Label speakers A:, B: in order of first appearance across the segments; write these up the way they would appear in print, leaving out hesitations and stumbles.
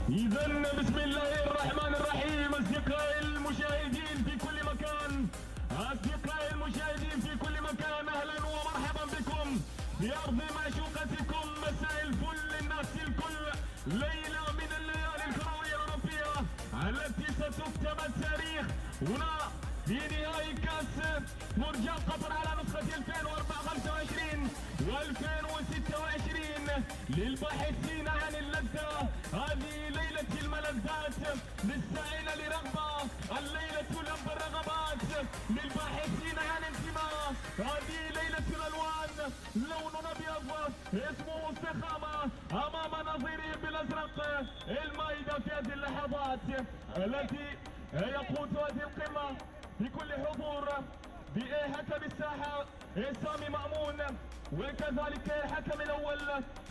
A: إذا بسم الله الرحمن الرحيم. أصدقائي المشاهدين في كل مكان، أصدقائي المشاهدين في كل مكان، أهلا ومرحبا بكم في أرض معشوقتكم. مساء الفل للناس الكل، ليلة من الليالي الكروية الأوروبية التي ستكتب التاريخ هنا في نهائي كأس مرجان قطر على نسخة 2025 و2026 للباحثين عن اللذة. هذه ليلة الملذات للسائل لرغبة، الليلة لب الرغبات للباحثين عن انتماء. هذه ليلة الألوان، لون أبيض اسمه استخامة أمام نظيرهم بالأزرق. المائدة في هذه اللحظات التي يقود هذه القمة بكل حضور بحكم الساحة سامي مأمون، وكذلك الحكم الأول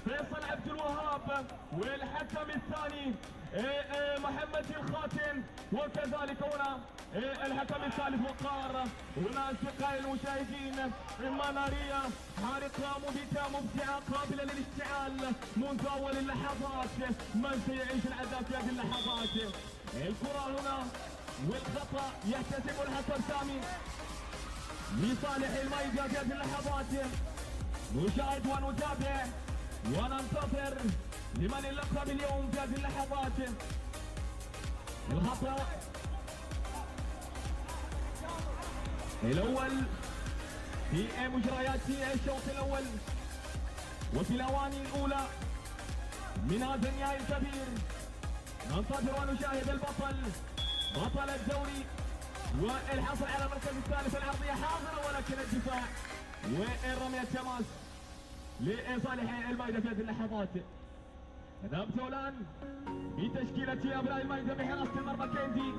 A: فيصل عبد الوهاب، والحكم الثاني محمد الخاتم، وكذلك هنا الحكم الثالث وقار. هنا أصدقائي المشاهدين إما نارية حارقة مبهجة مبدعة قابلة للاشتعال منذ أول اللحظات. من سيعيش العذاب في هذه اللحظات؟ الكرة هنا والخطأ يحتسب الحكم سامي لصالح المائدة في هذه اللحظات. نشاهد ونتابع وننتظر لمن اللقب اليوم في هذه اللحظات. الخطأ الأول في مجريات الشوط الأول وفي الأواني الأولى من هذا النهائي الكبير. ننتظر ونشاهد البطل، بطل الدوري والحصل على المركز الثالث. العرضية حاضرة ولكن الدفاع والرمية التماس لصالح المائدة في هذه اللحظات. ذهبت الآن بتشكيلة أبناء المائدة بحراسة المرمى كيندي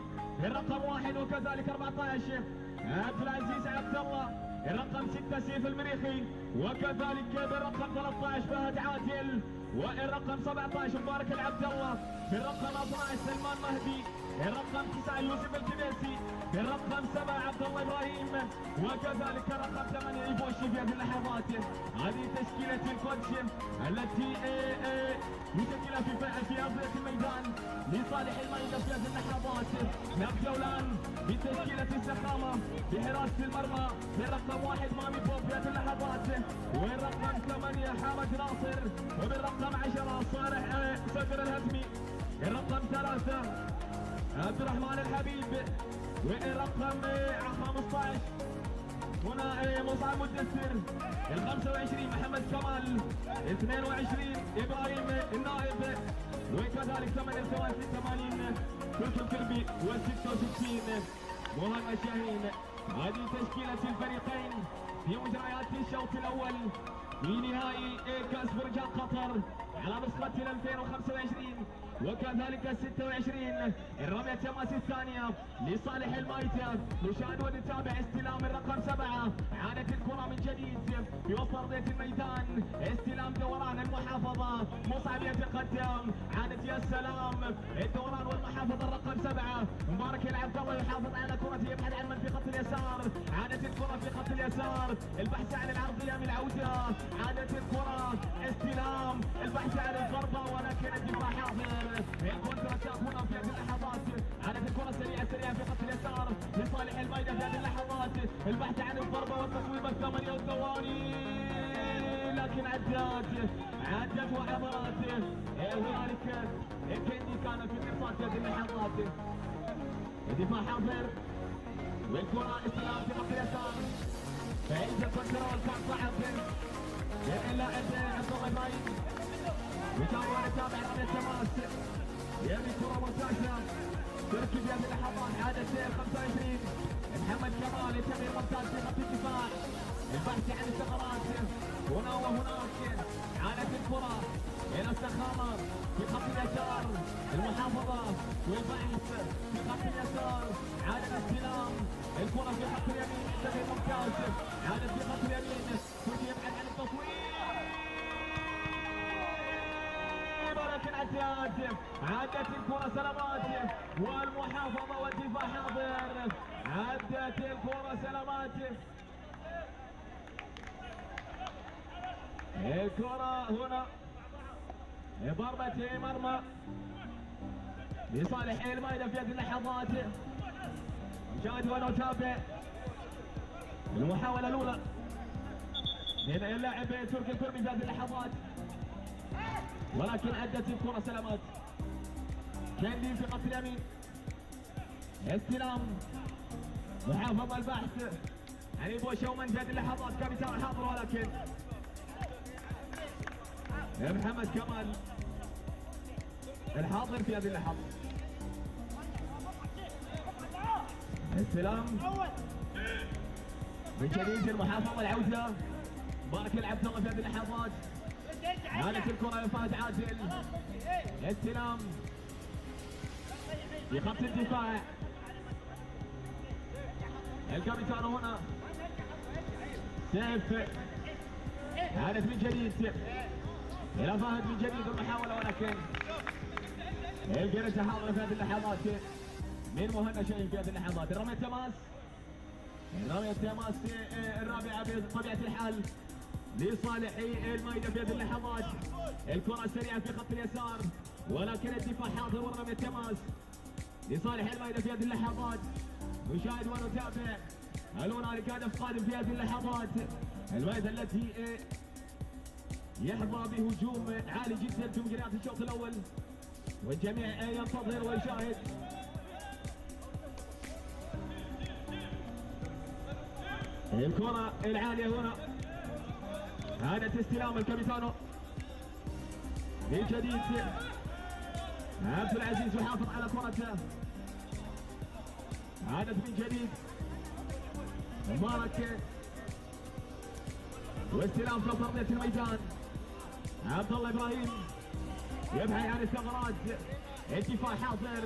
A: الرقم 1، وكذلك 14 عبد العزيز عبد الله، الرقم 6 سيف المريخي، وكذلك بالرقم 13 فهد عادل، والرقم 17 مبارك العبد الله، بالرقم 12 سلمان مهدي، الرقم 9 يوسف الكبيسي، بالرقم 7 عبد الله ابراهيم، وكذلك الرقم 8 ايبوشي في هذه اللحظات. هذه تشكيلة الكوتش التي مسجلة في ارضية الميدان لصالح المائدة في هذه اللحظات. نبدأ الان بتشكيلة السخامة بحراسة المرمى بالرقم 1 مامي بوب في هذه اللحظات، والرقم 8 حامد ناصر، وبالرقم 10 صالح صدر الهدمي، الرقم 3 عبد الرحمن الحبيب، والرقم 15 هنا مصعب مدثر، ال 25 محمد كمال، 22 ابراهيم النائب، وكذلك 88 تركي الكربي، و66 مهند شاهين. هذه تشكيلة الفريقين في مجريات الشوط الأول في نهائي كأس مرجان قطر على نسخة 2025 وكذلك 26. الرمية التماس الثانية لصالح المائدة. نشاهد ونتابع استلام الرقم 7، عادت الكرة من جديد في وسط أرضية الميدان، استلام دوران المحافظة، مصعب يتقدم، عادت يا سلام الدوران والمحافظة الرقم 7 مبارك العبد الله يحافظ على كرته، يبحث عن من في خط اليسار، عادت الكرة في خط اليسار، البحث عن العرضية من العودة، عادت الكرة استلام، البحث عن الضربة ولكن الدفاع حاضر. الكونتراتاك هنا في هذه اللحظات، عادت الكرة سريعة في خط اليسار لصالح المائدة في هذه اللحظات، البحث عن الضربة والتصويب الثمانية والثواني لكن عدت وعبرت. هنالك كيندي كان في الارصاد في هذه اللحظات، الدفاع حاضر والكرة استلام في خط اليسار، فعند الكنترول كان صعب من اللاعب عبد الله ابراهيم. نتابع رمية التماس، يرمي كرة ممتازة تركي في هذه اللحظات، عادت 25 محمد كمال يتمر ممتاز في خط الدفاع، البحث عن الثغرات هنا وهناك، عادت الكرة الى السخامة في خط اليسار، المحافظة والبحث في خط اليسار، عاد الاستلام، الكرة في خط اليمين تمر ممتاز، عادت في خط اليمين، تركي يبحث عن التصوير ولكن عدت الكرة سلامات، والمحافظة والدفاع حاضر، عدت الكرة سلامات. الكرة هنا ضربة مرمى لصالح المائدة في هذه اللحظات. نشاهد ونتابع المحاولة الأولى من اللاعب تركي الكرمي في هذه اللحظات، ولكن أدت الكرة سلامات. كاندي في خط اليمين، استلام محافظ البحث عن بوشومن في هذه اللحظات، كابتن حاضر ولكن محمد كمال الحاضر في هذه اللحظة. استلام من جديد المحافظة العودة، مبارك العبد الله في هذه اللحظات. عادت الكرة لفهد عادل، استلام في خط الدفاع، الكابتن هنا سيف، عادت من جديد الى فهد من جديد المحاولة، ولكن الجرس حاضر في هذه اللحظات من مهند شاهين في هذه اللحظات. رمية تماس، رمية تماس الرابعة بطبيعة الحال لصالح المائدة في هذه اللحظات. الكرة سريعة في خط اليسار، ولكن الدفاع حاضر ورمية تماس لصالح المائدة في هذه اللحظات. نشاهد ونتابع، هل هنالك هدف قادم في هذه اللحظات؟ المائدة التي يحظى بهجوم عالي جدا في مجريات الشوط الأول، والجميع ينتظر ويشاهد. الكرة العالية هنا، عادة استلام الكابيتانو من جديد. عبد العزيز يحافظ على كرته، عادت من جديد مبارك، واستلام في ارضية الميدان. عبد الله ابراهيم يبحث عن الثغرات، الدفاع حاضر،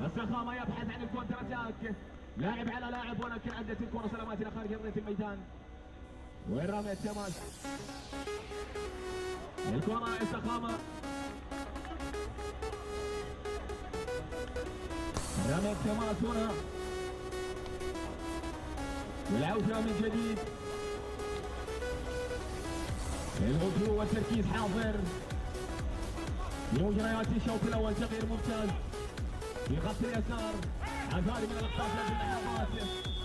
A: السخامة يبحث عن الكونتر اتاك، لاعب على لاعب، ولكن عدت الكرة سلامات الى خارج ارضية الميدان. وين رمية تماس؟ الكرة السخامة، رمية تماس هنا، والعودة من جديد. الهجوم والتركيز حاضر في مجريات الشوط الاول. تغيير ممتاز في خط اليسار، عثاري من الاخطاء في هذه اللحظات،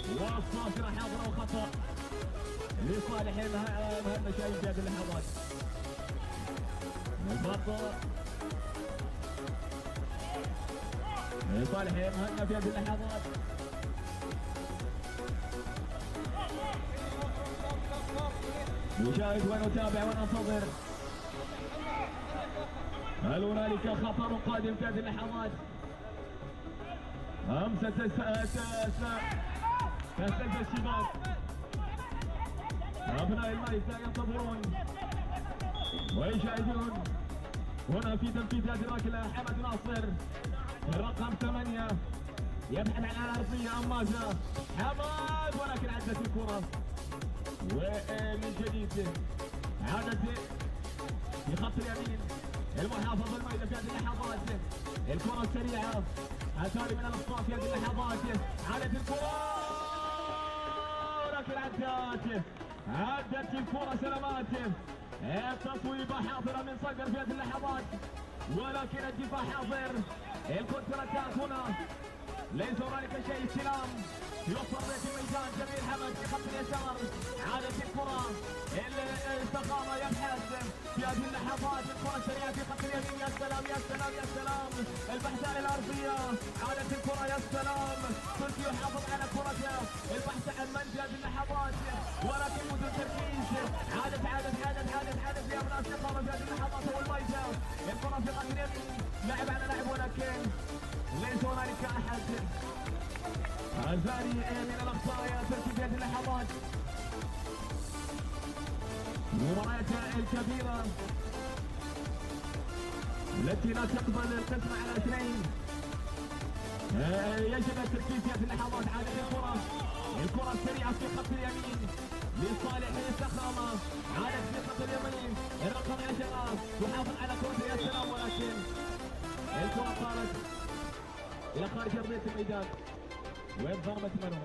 A: والصافره حاضره وخطا لصالح مهند شاهين في هذه اللحظات. الخطا لصالح مهند في هذه اللحظات. نشاهد ونتابع وننتظر، هل هنالك خطر قادم في هذه اللحظات؟ تستلزم الشباب، أبناء المائدة ينتظرون ويشاهدون. هنا في تنفيذ هذه الركلة حمد ناصر الرقم 8 يبحث عن أرضية أم ماذا؟ حمد، ولكن عدت الكرة، ومن جديد عادت في خط اليمين المحافظ المائدة في هذه اللحظات. الكرة السريعة، أثاري من الأخطاء في هذه اللحظات، عادت الكرة ولكن عدت الكرة سلامات. التصويبة حاضرة من صقر في هذه اللحظات، ولكن الدفاع حاضر. الكونتر اتاك هنا، ليس هنالك شيء. استلام يوصل ارضية الميدان، جميل حمد في خط اليسار، عادت الكرة، الاستقامة يبحث في هذه اللحظات. الكرة السريعة في خط اليمين، يا سلام يا سلام يا سلام، البحث عن الأرضية، عادت الكرة، يا سلام. تركي يحافظ على كرته، البحث عن من في هذه اللحظات، ولكن بدون تركيز. عادت لأبناء الاستقامة في هذه اللحظات. هو الميدة، الكرة في خط اليمين، لاعب على لاعب، ولكن ليس هنالك أحد. عزاري من الأخطاء يا تركي في هذه اللحظات. المباريات الكبيرة التي لا تقبل القسم على اثنين، يجب التركيز في هذه اللحظات. عادت الكرة السريعة في خط اليمين لصالح السخامة، عادت في خط اليمين الرقم 10 يحافظ على كرة يا سلام، ولكن الكرة طارت إلى خارج أرضية الميدان. وين ضربة منه؟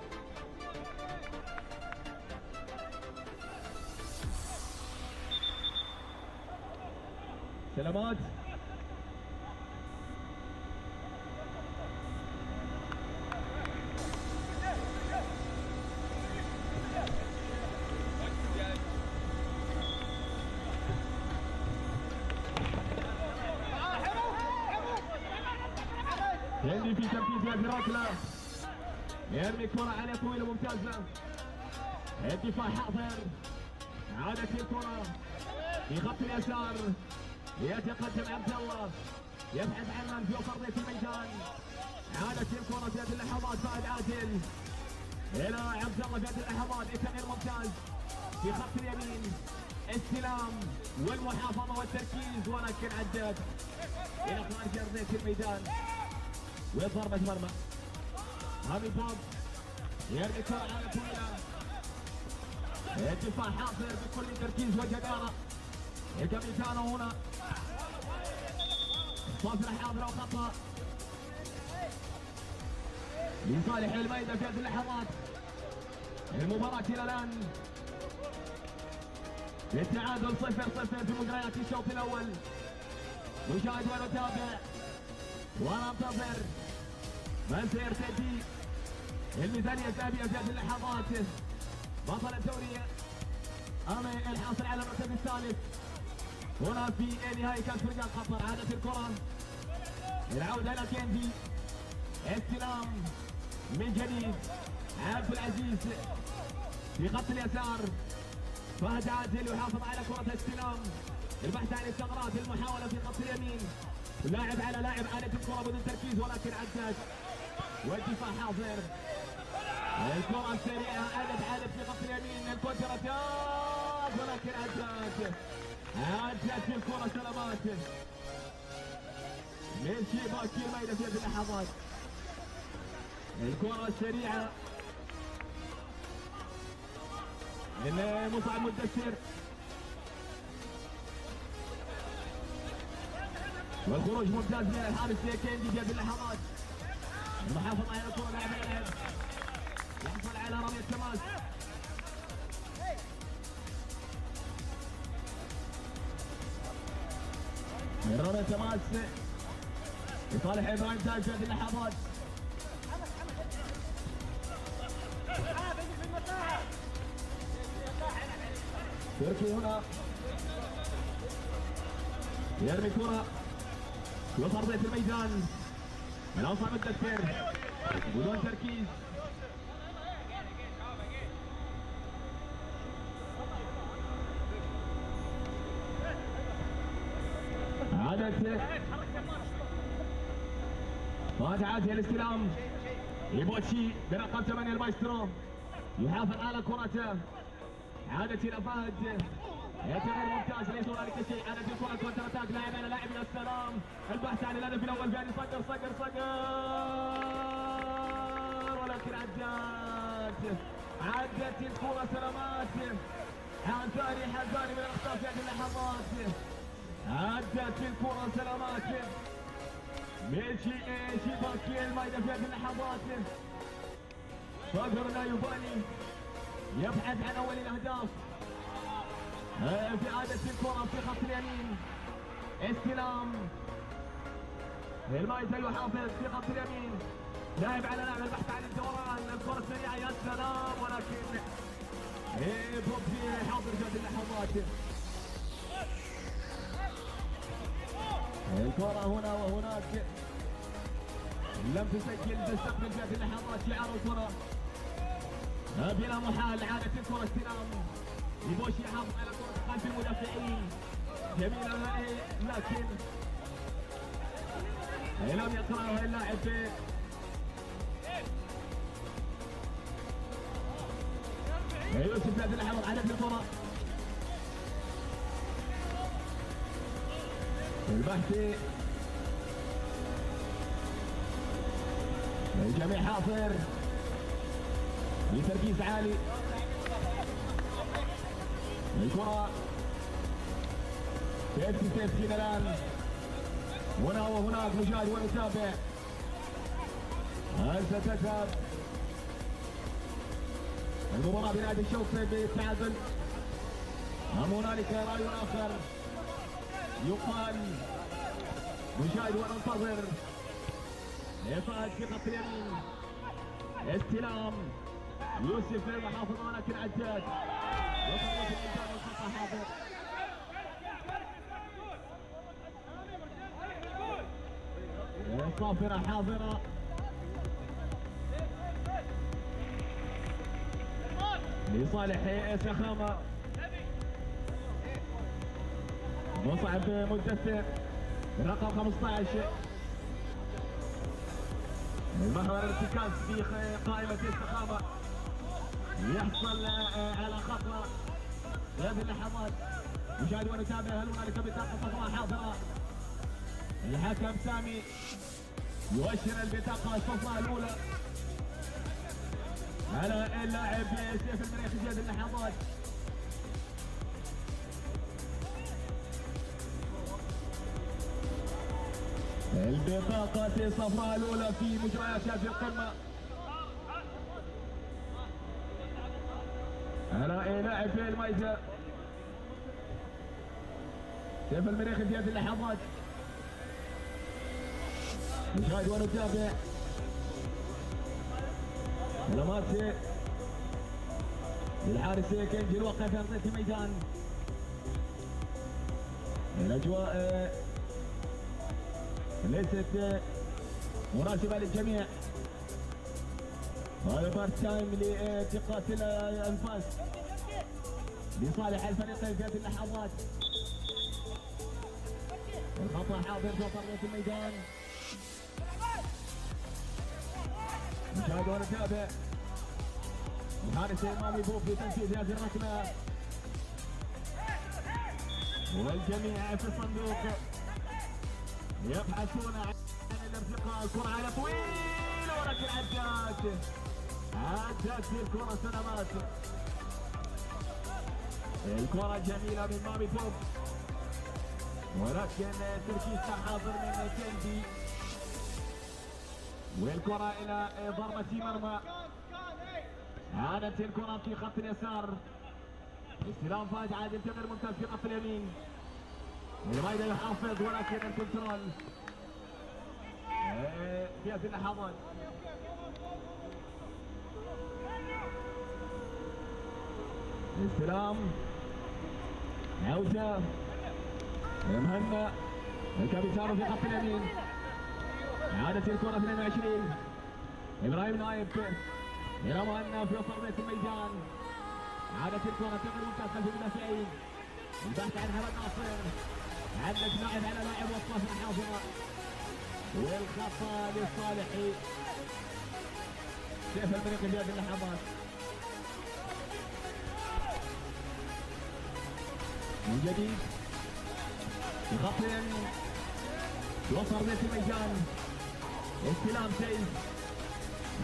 A: سلامات يندي في تنفيذ هذه الركله، يرمي كره على طويله ممتازه. الدفاع حاضر، عادت الكره في خط اليسار، يتقدم عبد الله يبحث عن من في وسط ارضيه الميدان. عادت الكره في هذه اللحظات فهد عادل الى عبد الله في هذه اللحظات، التغيير ممتاز في خط اليمين، استلام والمحافظه والتركيز، ولكن عدت الى خارج ارضيه الميدان وضربه مرمى. هامي بوب يرمي كره على طويله، الدفاع حاضر بكل تركيز وجدارة. الكابيتانو هنا صافرة حاضرة وخطأ لصالح الميدان في هذه اللحظات. المباراة إلى الآن للتعادل 0-0 في مجريات الشوط الأول. نشاهد ونتابع وننتظر من سيرتدي الميزانية الذهبية في هذه اللحظات. بطل الدوري أمي الحاصل على المركز الثالث هنا في نهائي كأس رجال قطر. عادت الكرة، العودة إلى كيندي، استلام من جديد عبد العزيز في خط اليسار. فهد عادل يحافظ على كرة استلام، البحث عن الثغرات، المحاولة في خط اليمين، لاعب على لاعب. عادت الكرة بدون تركيز ولكن عدت والدفاع حاضر. الكرة السريعة عادت في خط اليمين، الكونتراتاك ولكن عدت الكرة سلامات من شباك الميدان في هذه اللحظات. الكرة السريعة من مصعب مدثر، والخروج ممتاز من الحارس كيندي في هذه اللحظات. المحافظة على الكرة، لاعب على لاعب، يحصل على رمية تماس. رمية تماس لصالح ابراهيم تاج في هذه اللحظات. تركي هنا يرمي كرة وسط ارضية الميدان من اوصى مدثر بدون تركيز. عادت فهد عادل الاستلام لبوتشي برقم 8 المايسترو يحافظ على كرته. عادت الى فهد، يتغير ممتاز ليس هنالك شيء. عادت الكره كونتر اتاك، لاعب على لاعب، يا سلام، البحث عن الهدف الاول فاني صقر ولكن عدت الكره سلامات. حذاري من الاخطاء في هذه اللحظات. عدت الكره سلامات من شباك الميدان في هذه اللحظات. صقر لا يبالي، يبحث عن اول الاهداف في عادة الكرة في خط اليمين. استلام الميدان يحافظ في خط اليمين، لاعب على لاعب، البحث عن الدوران، الكرة السريعة، يا سلام، ولكن بوبي حاضر في هذه اللحظات. الكرة هنا وهناك، لم تسجل، تستقبل في هذه اللحظات شعار الكرة بلا محال. عادت الكرة استلام يبوشي يحافظ على كرة خلف المدافعين، جميلة لكن لم يقرأها اللاعب. يوسف في هذه اللحظات عادت الكرة، البحثي الجميع حاضر بتركيز عالي. الكرة سيفتي الآن هنا وهناك، نشاهد ونتابع. هل ستذهب المباراة بنهاية الشوط بالتعادل أم هنالك رأي آخر يقال؟ نشاهد وننتظر. فهد في خط اليمين، استلام يوسف المحافظة ولكن عدت وصلت الإنسان والخطأ حاضر. الصافرة حاضرة. لصالح سخامة. مصعب مدثر رقم 15. المحور الارتكاز في قائمة السخامة يحصل على خطأ في هذه اللحظات. نشاهد ونتابع هل هنالك بطاقة صفراء حاضرة. الحكم سامي يؤشر البطاقة الصفراء الأولى على اللاعب سيف المريخ في هذه اللحظات. البطاقة الصفراء الأولى في مجريات هذه القمة على لاعب في الميزة سيف المريخ في هذه اللحظات. نشاهد ونتابع علامات للحارس كنجي الوقع في ارضيه الميدان. الاجواء ليست مناسبه للجميع. هذا بارت تايم لتقاتل الانفاس لصالح الفريقين في هذه اللحظات. الخطا حاضر في ارضيه الميدان. نشاهد ونتابع الحارس مامي بوف في تنفيذ هذه الركله والجميع في الصندوق يبحثون عن الارتقاء. الكره على طويل ولكن عدت الكره سلامات. الكره جميله من مامي بوف ولكن تركيز حاضر من كندي والكرة إلى ضربة مرمى. عادت الكرة في خط اليسار. استلام فاج عادل تغير ممتاز في خط اليمين. الرايدة يحافظ ولكن الكنترول في هذه اللحظات. استلام عودة مهنا الكابيتانو في خط اليمين. عادت الكرة 22 ابراهيم نايف الى مهنا في وسط ارضيه الميدان. عادت الكرة تغير ممتاز خلف المدافعين. البحث عن حمد ناصر. عدت لاعب على لاعب وصلت الحافظة والخطأ لصالح سيف المريخ في هذه اللحظات. من جديد في خط اليمين وسط ارضيه الميدان. استلام سيف.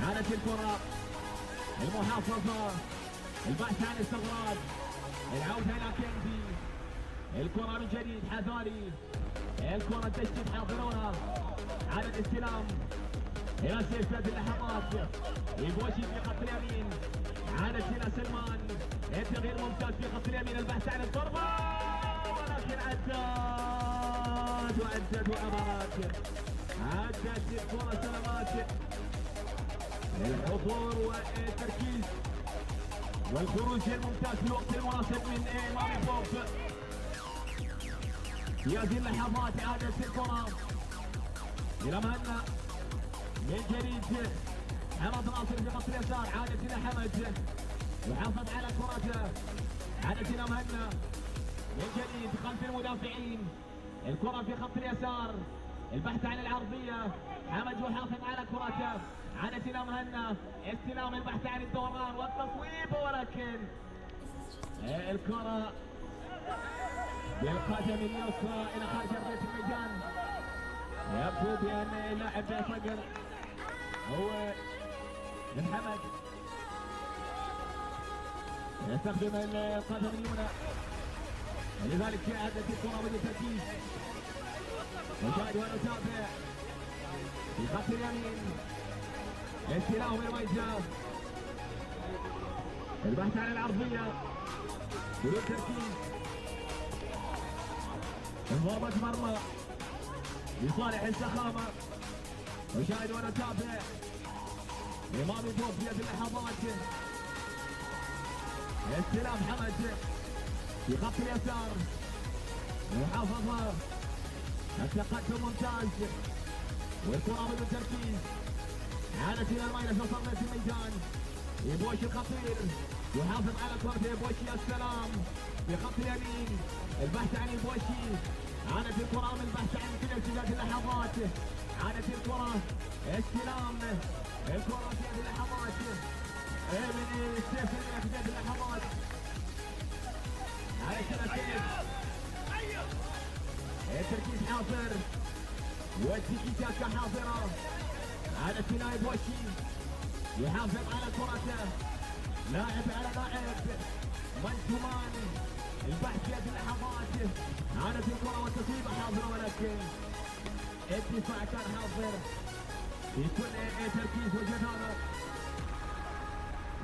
A: عادت الكرة المحافظة. البحث عن استغراق. العودة إلى كندي. الكرة من جديد حذاري. الكرة تشتت حاضرونها. عادت استلام إلى سيف في هذه اللحظات. البوشي في خط اليمين. عادت إلى سلمان. التغيير ممتاز في خط اليمين. البحث عن الضربة ولكن عدت وأمرت. عدت الكرة سلامات. الحضور والتركيز والخروج الممتاز في الوقت المناسب من مامي بوف. في هذه اللحظات عادت الكرة إلى مهنا من جديد. حمد ناصر في خط اليسار. عادت إلى حمد يحافظ على كرته. عادت إلى مهنا من جديد خلف المدافعين. الكرة في خط اليسار. البحث عن العرضية. حمد يحافظ على كرته. عادت إلى مهنا. استلام البحث عن الدوران والتصويب ولكن الكرة بالقدم اليسرى إلى خارج أرضية الميدان. يبدو بأن اللاعب صقر هو من حمد. يستخدم القدم اليمنى لذلك عادت الكرة بالتركيز. نشاهد ونتابع في خط اليمين. استلام الميزة. البحث عن العرضية بدون تركيز. ضربة مرمى لصالح السخامة. نشاهد ونتابع مامي بوف في هذه اللحظات. استلام حمد في خط اليسار. محافظة التقدم ممتاز والكرة من التركيز عادت الى الماينس وصلت الميدان. يبوشي الخطير يحافظ على كرة يبوشي. السلام في خط اليمين البحث عن يبوشي. عادت الكرة من البحث عن في ارتداد اللحظات. عادت الكرة استلام الكرة في هذه اللحظات من السيف من ارتداد اللحظات. على السيف التركيز حاضر والتيكي تاكا حاضرة. عادت هنا يبوشي يحافظ على كرته. لاعب على لاعب مان تو مان. البحث في هذه اللحظات. عادت الكرة والتصويبة حاضرة ولكن الدفاع كان حاضر في كل تركيز وجدارة.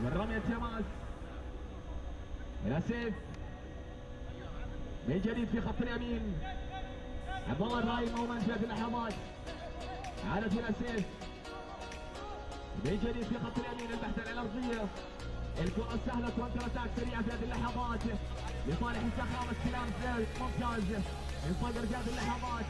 A: والرمية تماس الى سيف من جديد في خط اليمين. عبد الله الراي مومن في هذه اللحظات. عادت الى سيف من جديد في خط اليمين. البحث عن الارضيه. الكره السهله كونتر اتاك سريعه في هذه اللحظات لصالح السخام. استلام ممتاز من صدر في هذه اللحظات.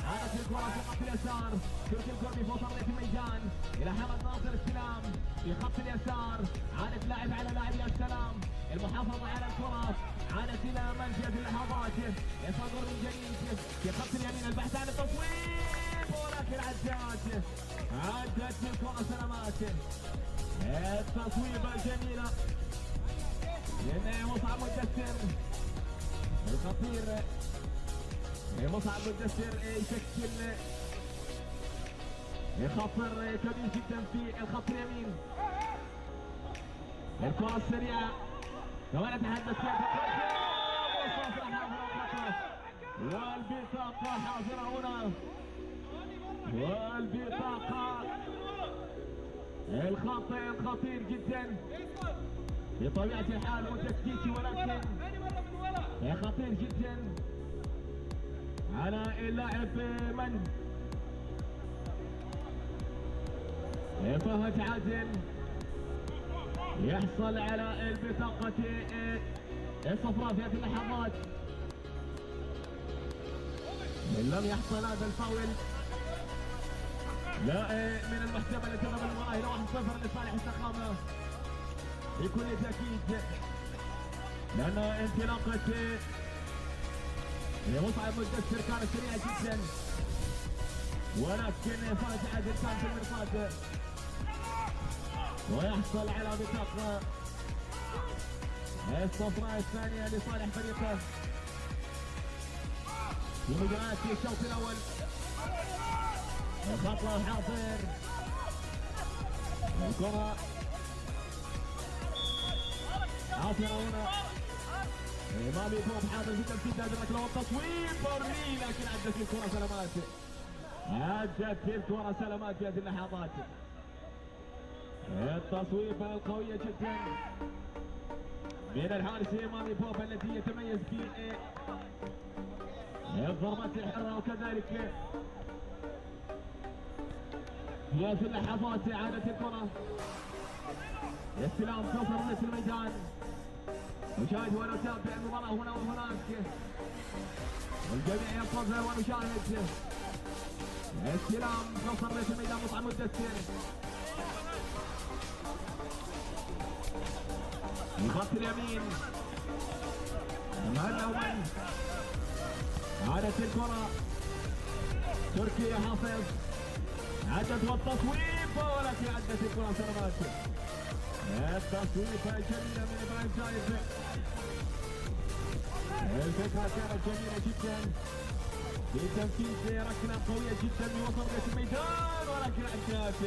A: عادت الكره في خط اليسار. تركي الكربي فوق ارضيه الميدان الى حمد ناصر. استلام في خط اليسار. عادت لاعب على لاعب. يا سلام المحافظه على الكره. عادت الى من في هذه اللحظات. يصدر من جديد في خط اليمين. البحث عن التصويب ولكن عدت الكره سلامات. التصويبه الجميله من مصعب مدثر الخطير. مصعب مدثر يشكل خطر كبير جدا في الخط اليمين. الكره السريعه كما نتحدث فيها والبطاقه حاضره هنا. والبطاقه الخطير جدا بطبيعة الحال وتكتيكي ولكن خطير جدا على اللاعب من فهد عادل. يحصل على البطاقة الصفراء في هذه اللحظات. إن لم يحصل هذا الفاول لا من المحسوب اللي تضرب المباراة الى 1-0 لصالح السخامة بكل تأكيد. لأن انطلاقة مصعب مدثر كانت سريعة جدا ولكن فهد عادل كان في المرصاد ويحصل على بطاقة الصفراء الثانية لصالح فريقه في مجريات الشوط الأول. خطوة حاضر الكرة حاضرة هنا. مامي فوق حاضر جدا في تمثيل الركلة والتصويب برلي لكن عدت الكرة سلامات. عدت الكرة سلامات في هذه اللحظات. التصويبة القوية جدا من الحارس مامي بوب الذي يتميز في الضربات الحرة وكذلك في هذه اللحظات. عادت الكرة استلام توصل نصف الميدان. نشاهد ونتابع المباراة هنا وهناك. الجميع ينتظر ونشاهد استلام توصل نصف الميدان. مصعب مدثر من خط اليمين. مهنا ومن عادت الكرة. تركي حافظ عدت والتصويب ولكن عدت الكرة سلامات. التصويبة جميلة من ابراهيم جايز. الفكرة كانت جميلة جدا في تنفيذ ركلة قوية جدا من وسط رأس الميدان ولكن عدت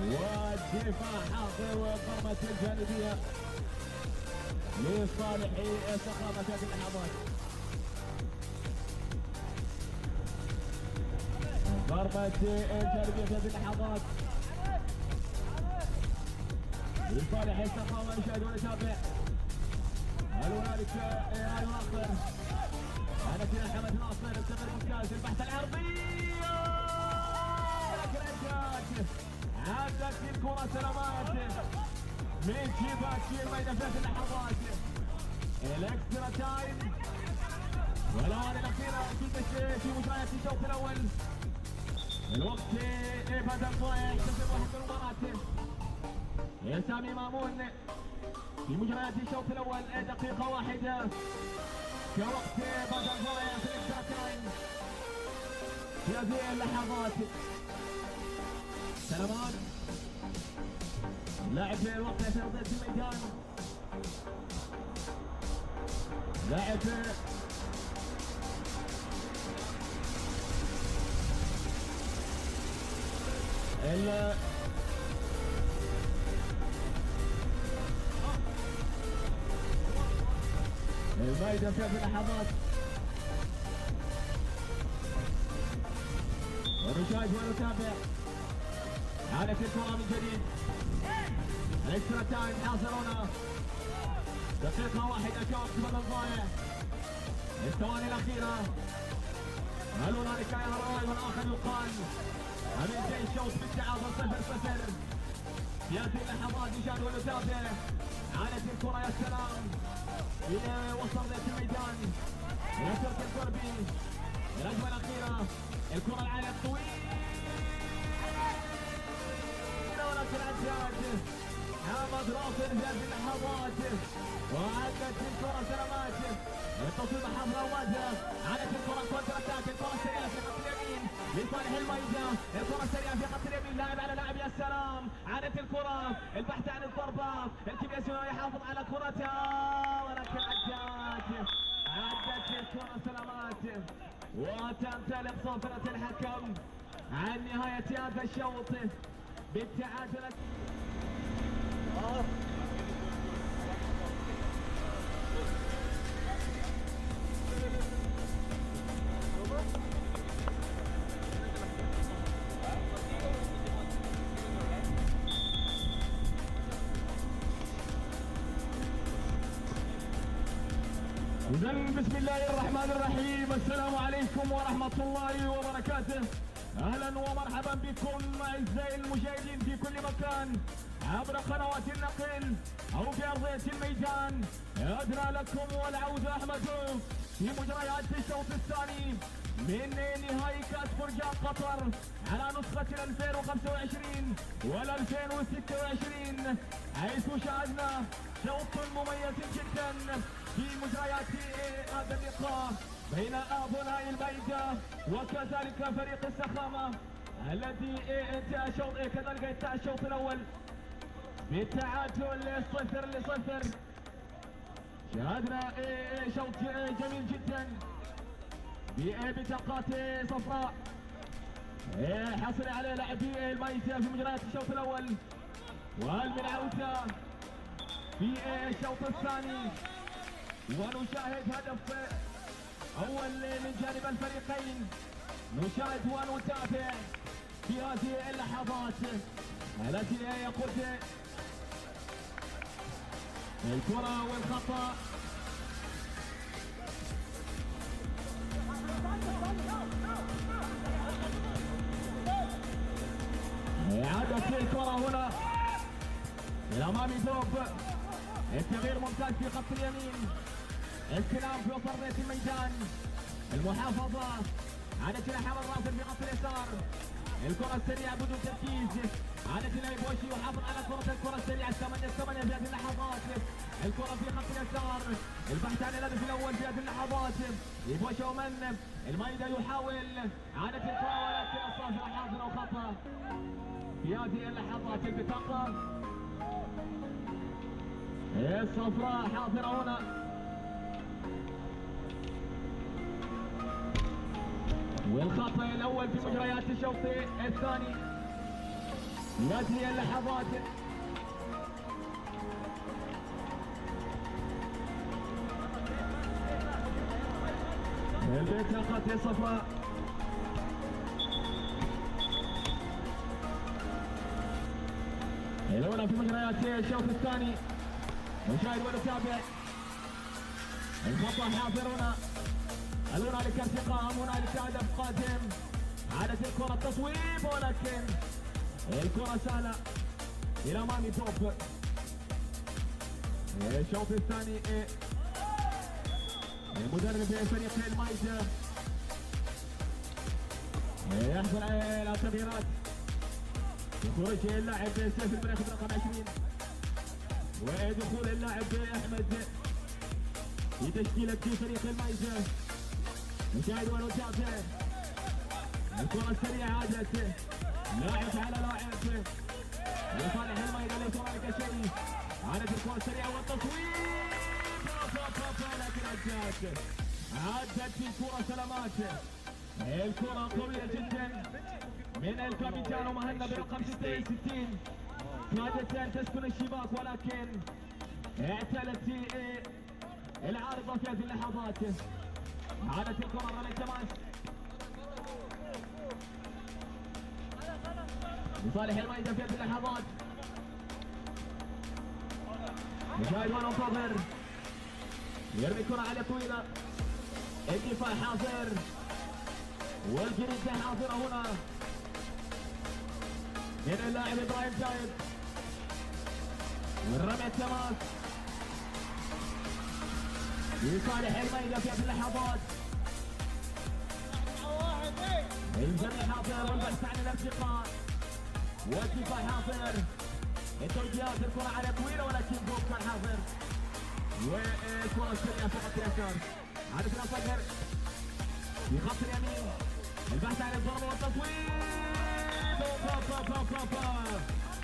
A: والدفاع حاضر والضربة الجانبية لصالح السخامة في هذه اللحظات. ضربة الجانبية في هذه اللحظات لصالح السخامة. نشاهد ونتابع. هل هنالك راي ناصر؟ هذا كذا حمد ناصر التمر ممتاز. البحث العرضية لكن عدت الكرة سلامات من شباك الميدان في هذه اللحظات. الاكسترا تايم والاوان الاخيرة اكيد في مجريات الشوط الاول. الوقت بدل ضايع يحتسب واحد من المباراة. سامي مامون في مجريات الشوط الاول دقيقة واحدة كوقت بدل ضايع في الاكسترا تايم. في هذه اللحظات سلمان لاعب الوقت في ارضية الميدان، لاعب الميدان في هذه اللحظات ونشاهد ونتابع عادة الكرة من جديد. الاكسترا تايم حاصلون دقيقة واحدة كوقت بدل ضايع. الثواني الأخيرة هل هنالك يا رأي والآخر يقال هل ينتهي الشوط بالتعادل 0-0. في هذه اللحظات نشاهد ونتابع عادة الكرة يا سلام إلى وسط أرضية الميدان إلى ترك الكربي. الهجمة الأخيرة الكرة العالية الطويلة ولكن عداد حامد راسل في هذه اللحظات وعدت الكرة سلامات. التصويب حافظ أوادة عادت الكرة كونتر أتاك. الكرة السريعة في خط اليمين لصالح الميدان. الكرة السريعة في خط اليمين لاعب على لاعب يا سلام. عادت الكرة البحث عن الضربة الكبيسيو يحافظ على كرتها ولكن عدت الكرة سلامات وتمتلك صافرة الحكم عن نهاية هذا الشوط بالتعادل. بسم الله الرحمن الرحيم. السلام عليكم ورحمة الله وبركاته. اهلا ومرحبا بكم اعزائي المشاهدين في كل مكان عبر قنوات النقل او في ارضية الميدان. ادرى لكم والعودة احمد في مجريات الشوط الثاني من نهائي كاس برجان قطر على نسخة 2025 ولا 2026 حيث شاهدنا شوط مميز جدا في مجريات هذا اللقاء بين أبناء الميدة وكذلك فريق السخامة الذي انتهى الشوط كذلك انتهى الشوط الأول بالتعادل 0-0. شاهدنا شوط جميل جدا ببطاقات صفراء حصل عليه لاعبي الميدة في مجريات الشوط الأول. وهل من عودة في الشوط الثاني ونشاهد هدف أول من جانب الفريقين. نشاهد ونتابع في هذه اللحظات التي يقود الكرة والخطأ. عادت الكرة هنا الأمامي توب. التغيير ممتاز في خط اليمين. استلام في وسط ارضيه الميدان. المحافظه عادت الى حمد راسل في خط اليسار. الكره السريعه بدون تركيز عادت الى ايبوشي يحافظ على الكره السريعه 8 في هذه اللحظات. الكره في خط اليسار البحث عن الهدف الاول في هذه اللحظات. ايبوشي ومن الميدان يحاول عادت الكره ولكن الصافره حاضره وخطا في هذه اللحظات. البطاقه الصفراء حاضره هنا. والخطأ الأول في مجريات الشوط الثاني. هذه اللحظات البطاقة الصفراء الأولى في مجريات الشوط الثاني. نشاهد ونتابع الخطأ حاضرون. هل هنالك ارتقاء ام هنالك هدف قادم؟ عادت الكرة التصويب ولكن الكرة سهلة الى مامي توب. الشوط الثاني مدرب فريق الميدة يحصل على التغييرات. خروج اللاعب سيف المناخب رقم 20 ودخول اللاعب احمد في تشكيلة فريق المايزة. مشاهد ونتابع الكرة السريعة عادت لاعب على لاعب لصالح المايزة ليس هناك شيء. عادت الكرة السريعة والتصوير لكن عدت في الكرة سلامات. الكرة قوية جدا من الكابيتانو مهنا برقم 66 كادت ان تسكن الشباك ولكن اعتلت العارضة في هذه اللحظات. عادت الكرة رمي التماس لصالح المايدة في هذه اللحظات. مشاهد وننتظر يرمي الكرة على طويلة. الدفاع حاضر والجريدة حاضرة هنا من اللاعب ابراهيم زايد. والرمي التماس لصالح المايدة في هذه اللحظات. الجميع حاضر والبحث عن الارتقاء والدفاع حاضر. التوجيهات الكرة على طويلة ولكن فوق كان حاضر والكرة السريعة في خط اليسار. عادة الأصغر في خط اليمين البحث عن الضربة والتصويب.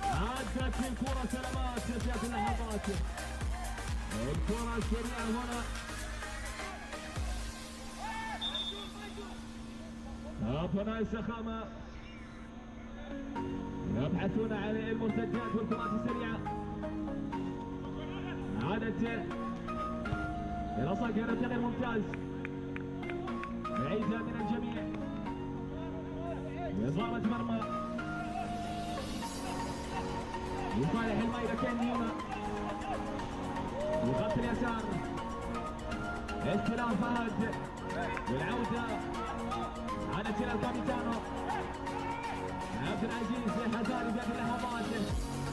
A: عدت الكرة سلامات في هذه اللحظات. الكرة السريعة هنا أبناء السخامة يبحثون عن المرتدات والكرات السريعة. عادت إلى صقر التغيير ممتاز. بعيدة من الجميع. إصابة مرمى لصالح المايدة كان هنا بخط اليسار. استلام فهد والعودة عادت إلى الكابيتانو عبد العزيز حزاري في هذه اللحظات.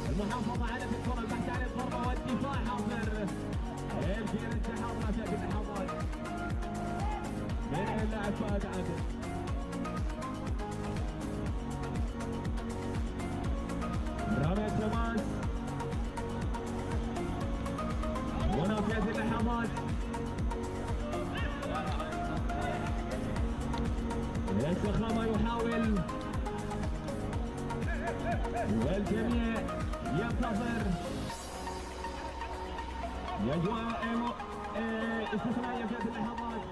A: المحافظة على الكرة البحث عن الضربة والدفاع حاضر. الجيرنت حاضرة في هذه اللحظات من اللاعب فهد عادل. رامي التماس هنا في هذه اللحظات. السخامة يحاول والجميع ينتظر. يجوى استثنائية في هذه اللحظات.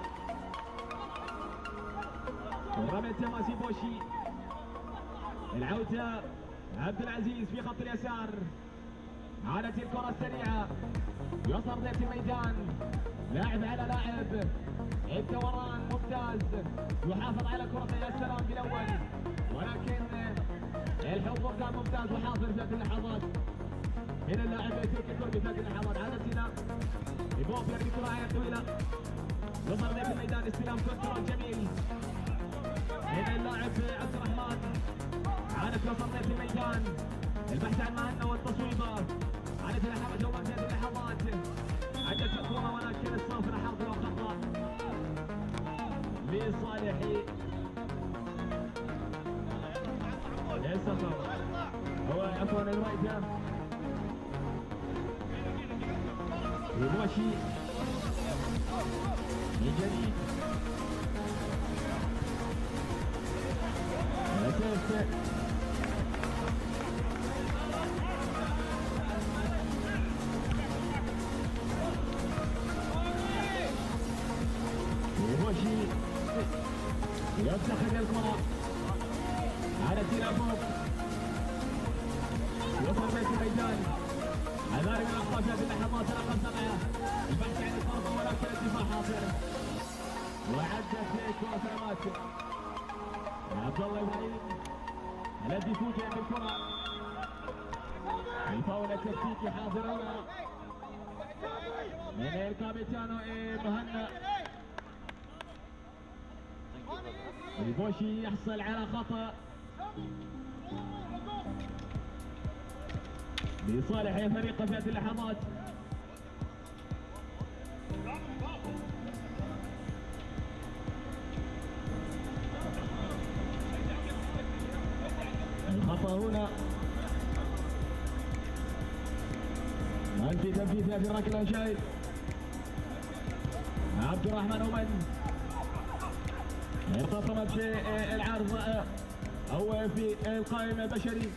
A: رمي التماسي بوشي. العودة عبد العزيز في خط اليسار. عادت الكرة السريعة يوصل ضيف الميدان لاعب على لاعب. الدوران ممتاز يحافظ على كرة الى السلام بالاول ولكن الحضور كان ممتاز وحاضر في هذه اللحظات من اللاعب تركي كربي في هذه اللحظات. عادت هنا يبوب يرمي كرة على طويلة. وصل ضيف الميدان استلام كنترول جميل من اللاعب عبد الرحمن. عادت وصل ضيف الميدان البحث عن مهنا والتصويبة. عادت اللحظات جوال في هذه اللحظات. عدت الكرة ولكن الصافرة حاضرة وخطأ لصالح الصفر هو عفوا الوايدة يبوشي من جديد. يبوشي يفتح الكرة على التلافوق. يوصل بيت الميدان. حذاري من الاخطاء في هذه اللحظات رقم 7. البحث عن الضربة ولكن الدفاع حاضر. وعدت الكرة سلامات. عبد الله ابراهيم الذي فوجئ بالكرة. الفاول التكتيكي حاضر هنا من الكابيتانو مهنا. البوشي يحصل على خطأ لصالح فريقه في هذه اللحظات. خطأ هنا في تنفيذها في الركلة شاهد عبد الرحمن أمن ارتطمت في العرض أو في القائم البشري.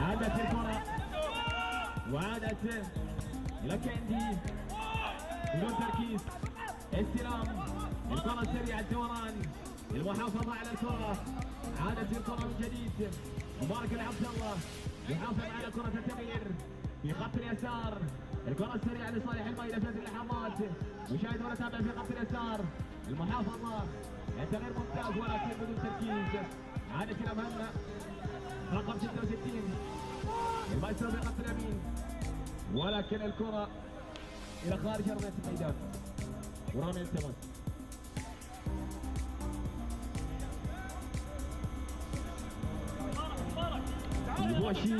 A: عادت الكرة وعادت إلى كندي بدون تركيز. استلام الكرة السريعة الدوران المحافظة على الكرة. عادت الكرة من جديد. مبارك العبد الله يحافظ على كرة التمرير في خط اليسار. الكرة السريعة لصالح الميلة في هذه اللحظات. نشاهد ونتابع في خط اليسار. المحافظة التغيير ممتاز ولكن بدون تركيز. عادت إلى مهمة رقم 66 المايسترو في خط اليمين ولكن الكرة إلى خارج أرضية الميدان ورامي التماس. البوشي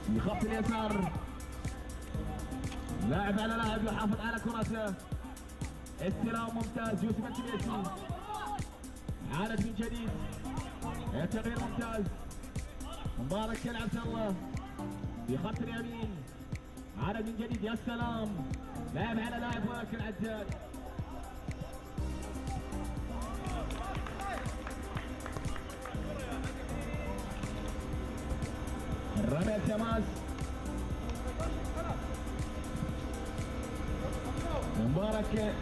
A: في خط اليسار. لاعب على لاعب يحافظ على كرته. استلام ممتاز يوسف التبيسي. عادت من جديد. التغيير ممتاز. مبارك العبد الله في خط اليمين. عادت من جديد. يا سلام لاعب على لاعب ولكن عداد. رمي التماس. مبارك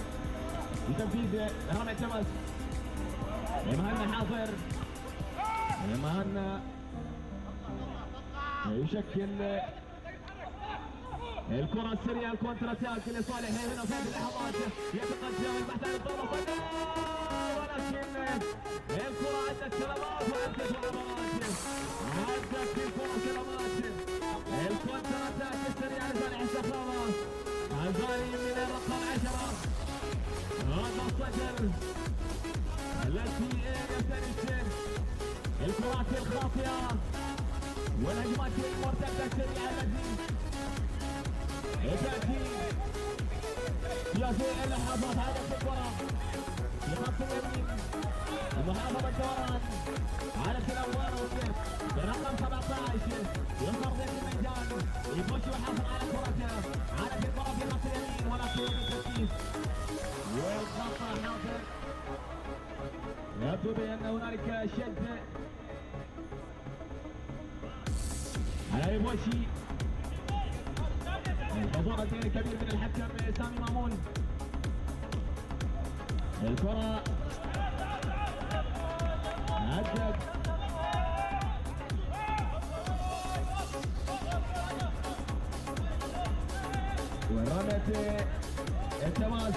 A: بتنفيذ رمي التماس. مهنا حاضر. مهنا يشكل الكرة السريعة الكونتر اتاك لصالح هنا في هذه اللحظات. يتقدم البحث عن الضربة ولكن الكرة عدت سلامات وعدت ضربات. عدت الكرة سلامات. الكونتر اتاك السريع لصالح السخاوة. عزاري من الرقم 10. هذا الصدر التي يفترس الكرات الخاطئة والهجمات المرتدة السريعة التي تأتي في هذه اللحظات. عادت الكرة في خط اليمين. المحافظة الدوران عادت الأول برقم 17 ينصر ضيف الميدان. يخش ويحافظ على كرته. عادت الكرة في خط اليمين ولكن التركيز والخطأ حاضر. يبدو بأن هنالك شد على البوشي. الحضور الكبير من الحكم سامي مامون. الكرة عدت ورمت التماس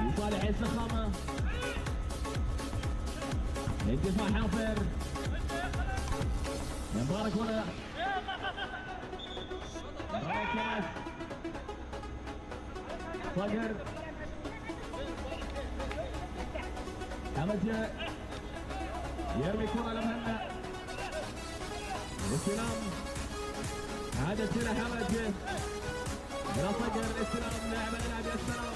A: لصالح السخامة. الدفاع حاضر. مبارك ولا صقر حمد يرمي كرة لمهنا. استلام عادت إلى حمد إلى صقر. استلام لاعب اللاعب يا سلام.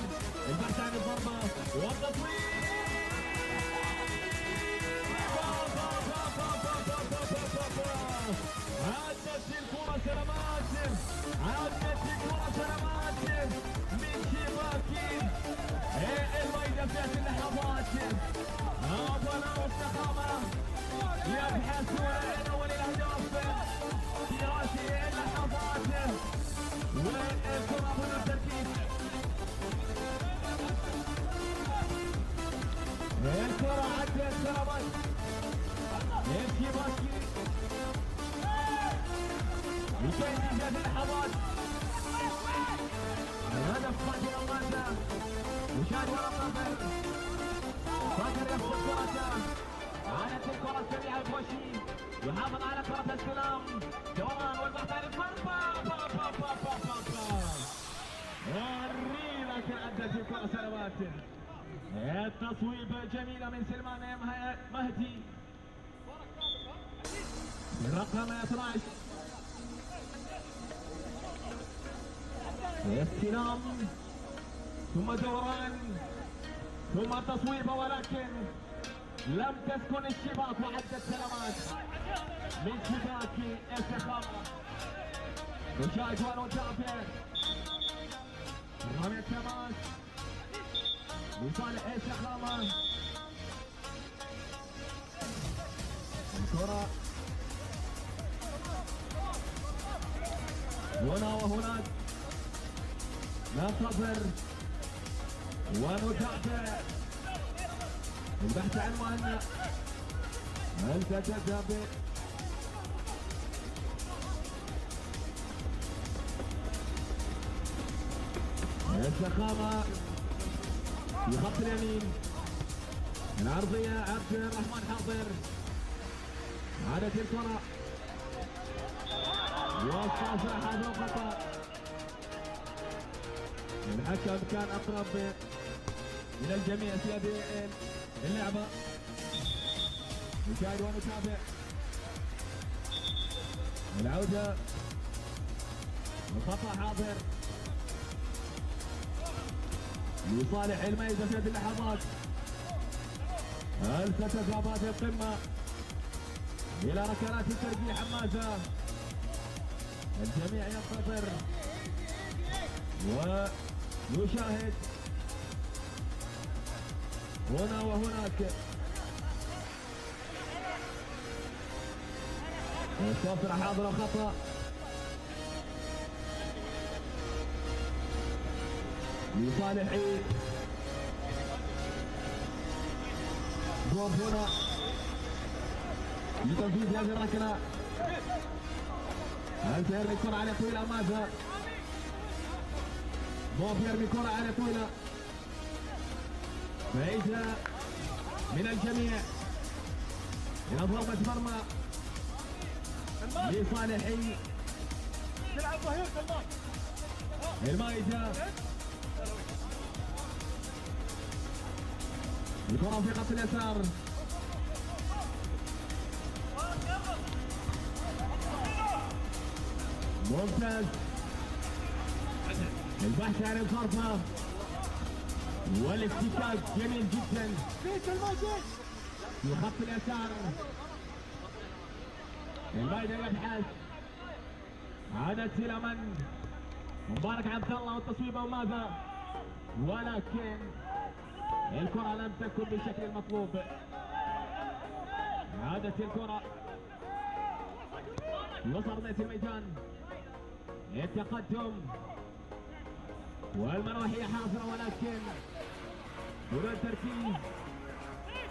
A: البحث عن الضربة والتصوير. عادت الكرة سلامات. عادت الكرة سلامات من شباك الميدان في هذه اللحظات. أبناء السخامة يبحثون عن أول الأهداف في هذه اللحظات والكرة بدون تركيز. الكرة عدت سلامات من شباك لكي في هذه اللحظات. الهدف قادر أولاده. مشاهد وراء صقر. صقر يفقد كرته. عادت الكرة السريعة البوشي يحافظ على كرة السلام. دوران والبحث عن الضربة. لكن عدت الكرة سلامات. التصويب جميلة من سلمان مهدي رقم 12. استلام ثم دوران ثم تصويبه ولكن لم تسكن الشباك وعدت سلامات من شباك الفخامة. رشاد ونجافر رمي التماس لصالح الفخامة. الكرة هنا وهناك ننتظر ونتابع البحث عن مهنا. هل تتتابع الفخامة في خط اليمين العرضية عبد الرحمن حاضر. عادت الكرة وصافرة هذا الخطأ. الحكم كان أقرب إلى الجميع في هذه اللعبة. نشاهد ونتابع العودة الخطأ حاضر لصالح الميزة في هذه اللحظات. هل ستذهب هذه القمة إلى ركلات الترجيح حمازة؟ الجميع ينتظر ويشاهد هنا وهناك. الصفرة حاضرة خطأ لصالح جوب هنا لتنفيذ هذه الركلة. هل سيرمي الكرة على طويلة ماذا؟ بوب يرمي كرة على طويلة. فإذا من الجميع إلى ضربة مرمى لصالح المائدة. الكرة في خط اليسار. ممتاز البحث عن الخرطة والافتكاك جميل جدا في خط اليسار. المائدة يبحث عادت سلامة مبارك عبد الله والتصويبة وماذا، ولكن الكرة لم تكن بالشكل المطلوب. عادت الكرة وصل بيت الميدان. التقدم والمراوحية حاضرة ولكن بدون تركيز.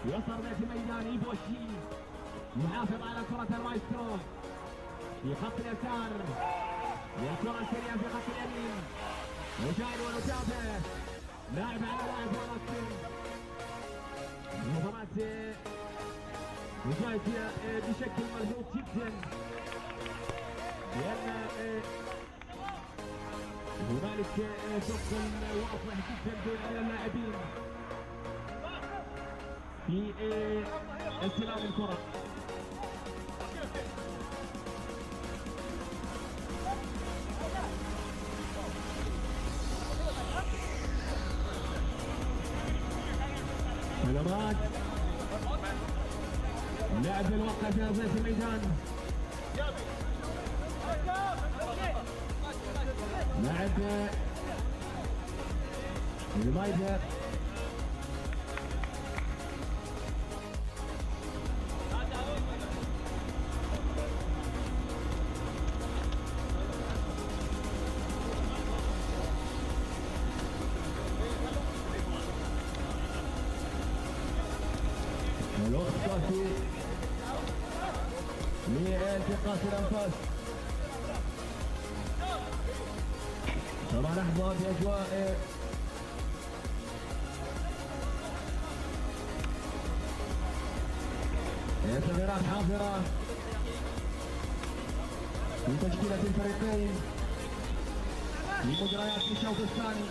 A: وصل بيت الميدان إيبوشي يحافظ على كرة المايسترو في خط اليسار. الكرة السريعة في خط اليمين. نشاهد ونتابع لاعب على لاعب ولكن نظرات نشاهد بشكل ملحوظ جدا لأن هنالك ضغط واضح جدا بين اللاعبين في استلام الكرة. سلامات لعب الوقت في ارضيه الميدان. لعب المايدر الوقت كافي لالتقاط الانفاس. كما نحظى باجواء تغييرات حاضره في تشكيله الفريقين في مجريات الشوط الثاني.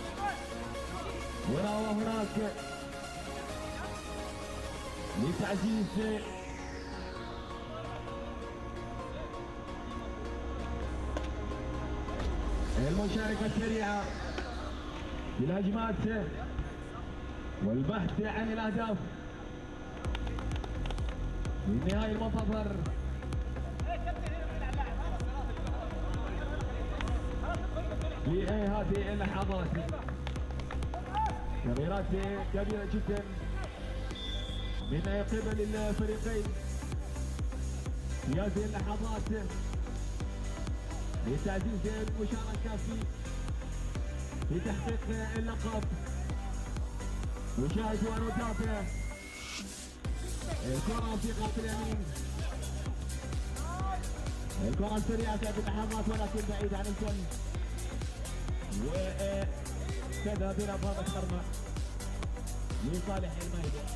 A: هنا وهناك لتعزيز المشاركة السريعة في الهجمات والبحث عن الأهداف في نهاية المنتظر. في هذه اللحظات تغييرات كبيرة جدا من قبل الفريقين في هذه اللحظات لتعزيز المشاركة في تحقيق اللقب. نشاهد ونتابع الكرة في خط اليمين، الكرة السريعة في اللحظات ولكن بعيد عن الجول، وتذهب إلى ضربة مرمى لصالح الميدان.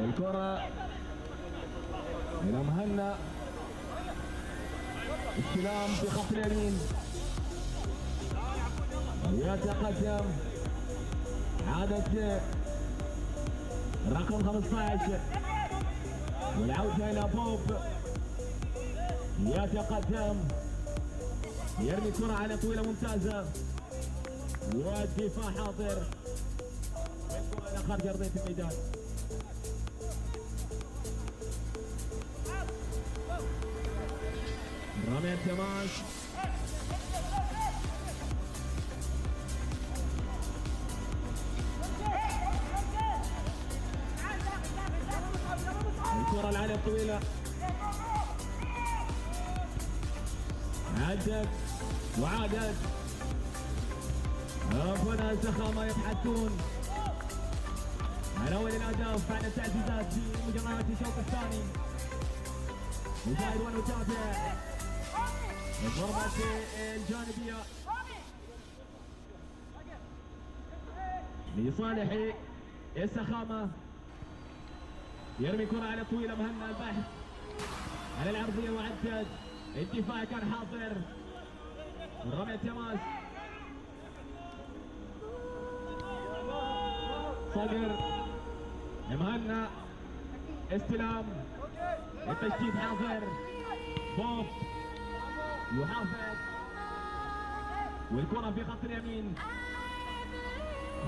A: الكرة إلى مهنا، استلام في خط اليمين، يتقدم عادة رقم 15 والعودة إلى بوب، يتقدم يرمي كرة على طويلة ممتازة والدفاع حاضر، والكرة إلى خارج أرضية الميدان. رمي التماس الكرة العالية الطويلة، عدت وعادت. هنا الزخامة يبحثون عن أول الأهداف بعد التعزيزات في مجريات الشوط الثاني. نشاهد ونتابع الضربة الجانبية لصالح السخامة، يرمي كرة على طويلة مهنا، البحث على العرضية وعدت، الدفاع كان حاضر، رمي التماس صقر مهنا، استلام، التشتيت حاضر، بوب يحافظ والكرة في خط اليمين،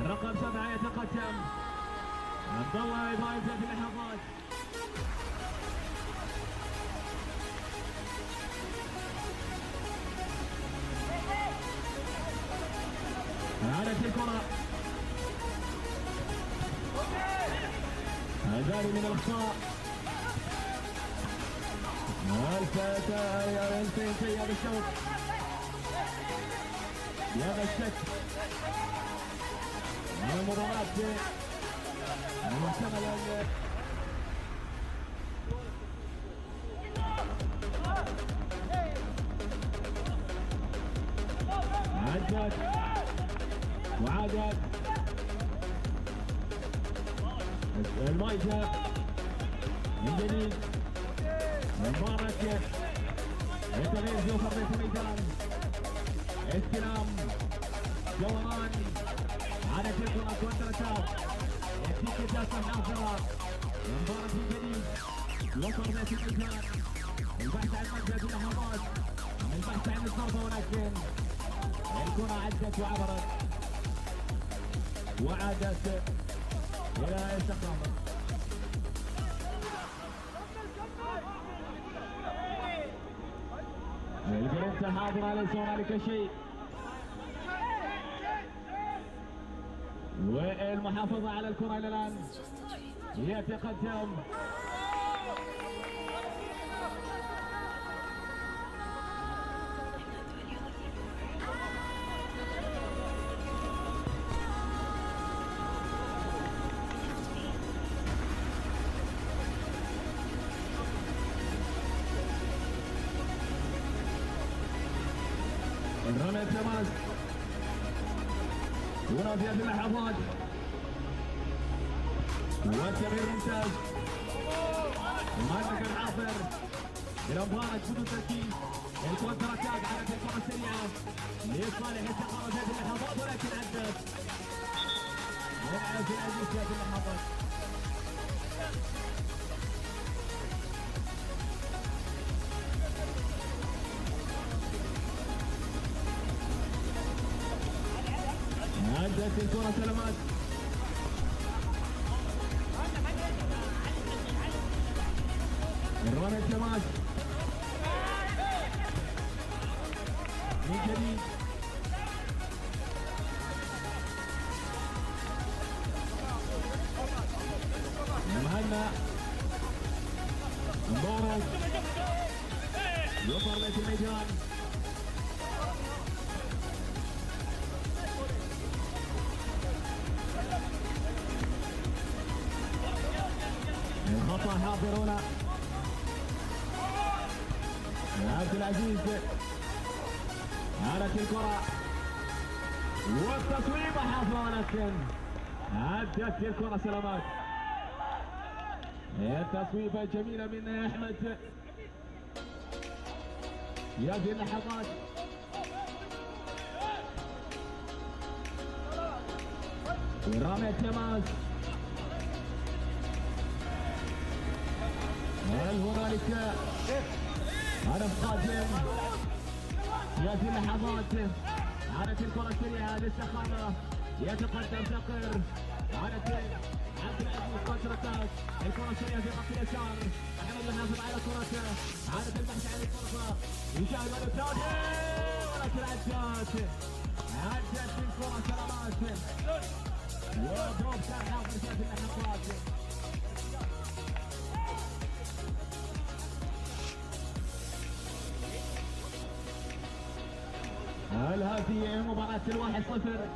A: الرقم 7 يتقدم، عبد الله ابراهيم في اللحظات، عادت الكرة، هذان من الاخطاء، الفتى ينتهي هذا الشوط بهذا الشكل من المباراة المحتملة. عدت وعادت المايكة من جديد، مبارك التغيير في أرضية الميدان، استلام جوران على الكرة كونتراتاك، التيكي جاسم حافظة، مبارك من جديد وصل أرضية الميدان، البحث عن منجز اللحظات، البحث عن الضربة ولكن الكرة عدت وعبرت وعادت إلى السخامة. الجريمة حاضرة ليس هنالك شيء، والمحافظة على الكرة إلى الآن، يتقدم رمي التماس هنا في هذه اللحظات، والتمرير ممتاز، مهند العاصر الى مبارك بدون تركيز، الكونتر اتاك على الكره السريعه لصالح السخامه في هذه اللحظات ولكن عدت وعاد العزيز في هذه اللحظات. عادت الكرة سلامات. الرمي التماس من جديد. مهنا مبارك يظهر بيت الميدان. الخطأ حاضرون. عبد العزيز عادت الكرة والتصويبة حافظة ولكن عدت الكرة سلامات. التصويبة جميلة من أحمد في هذه اللحظات. ورامي التماس. هل هنالك هدف قادم في هذه اللحظات؟ عادت الكرة السريعة للسخانة، يتقدم صقر. عادت عبد العزيز فترة الكرة السريعة في خط اليسار. محمد الحافظ على كرته. عادت البحث عن الفرصة، يشاهد الثاني ولكن عدت الكرة سلامات. وبروب كان حاضر في هذه اللحظات. هل هذه مباراة 1-0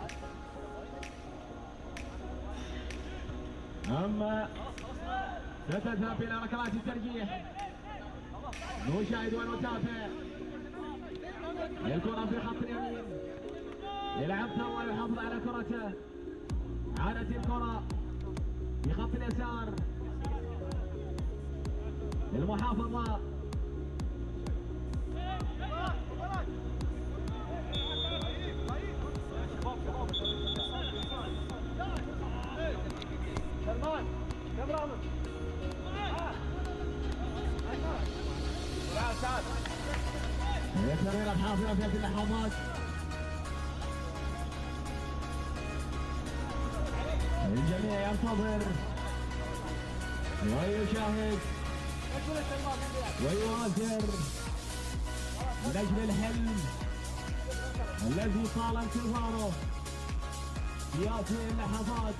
A: أما ستذهب إلى ركلات الترجيح؟ نشاهد ونتابع. الكرة في خط اليمين، يلعبها ويحافظ على كرته. عادت الكرة في خط اليسار، المحافظة.
B: سلمان كم رامز؟ تعال تعال.
A: التمريرة الحافظة في هذه اللحظات. الجميع ينتظر ويشاهد ويؤثر من أجل الحلم الذي طال انتظاره في هذه اللحظات.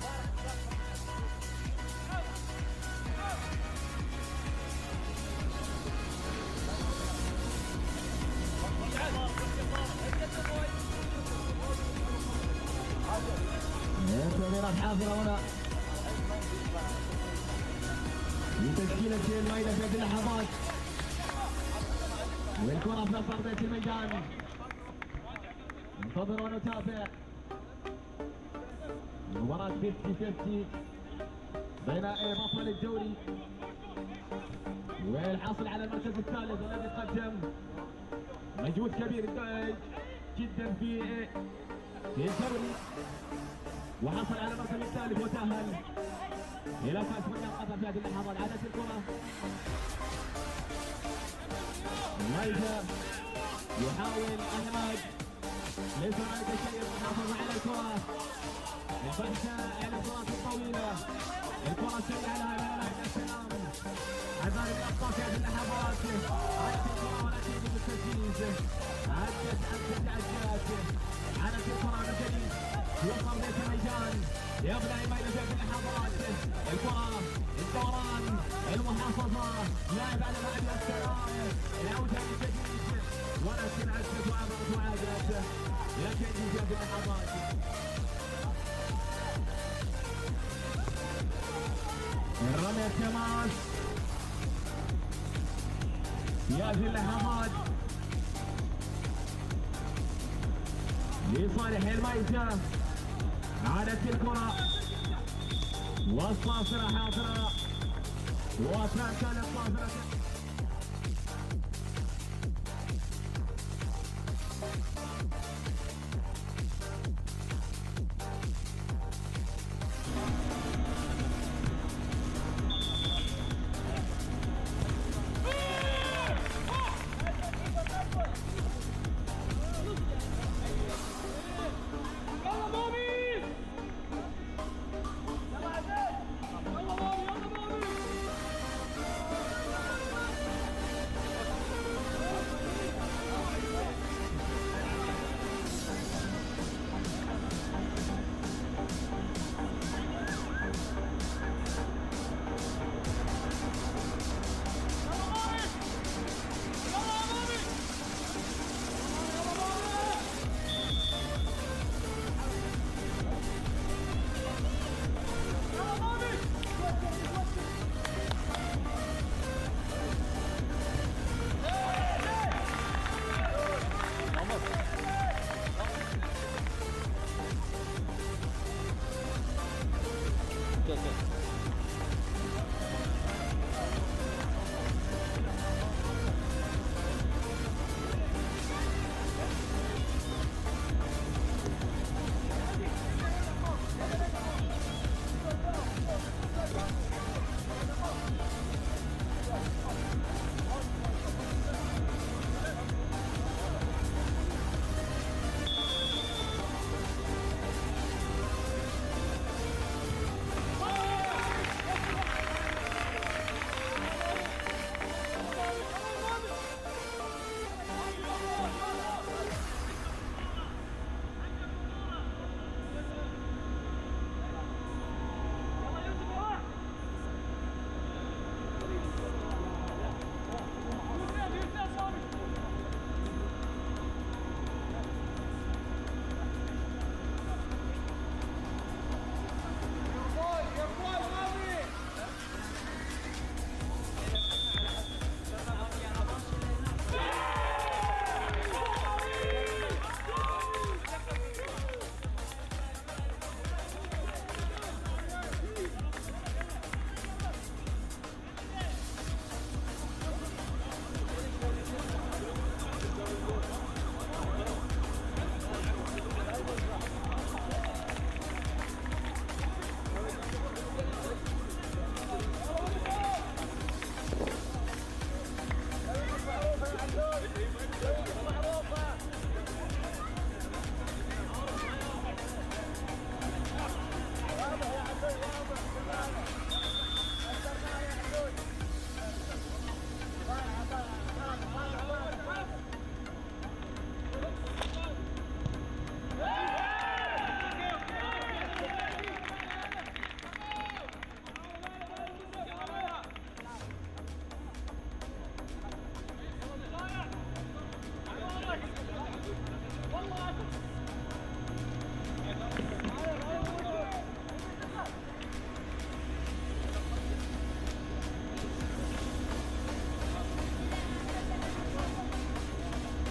A: التمريرات حاضرة هنا لتشكيلة المائدة في هذه اللحظات. والكرة في أرضية الميدان. ننتظر ونتابع مباراة 50-50 بين بطل الدوري والحاصل على المركز الثالث، والذي قدم مجهود كبير جدا في الدوري وحصل على المركز الثالث وتأهل إلى كأس ملك قطر في هذه اللحظات. عادت الكرة مايجا يحاول أحمد، ليس هنالك شيء، حافظ على الكرة. البحث عن الكرات الطويلة، الكرة السريعة لها لاعب السلام عذار الأبطال في هذه اللحظات. عادت الكرة ولكن يجب التسديد. عدت عادت الكرة من جديد يوصل بيت الميدان، يبدأ الميدان في اللحظات. الكرة الدوران، المحافظة، لاعب على لاعب السلام، العودة من جديد ولكن عدت وعادت لكن في هذه اللحظات. الرمي التماس في هذه اللحظات لصالح الميتة. عادت الكرة والصافرة حاضرة وكانت الصافرة.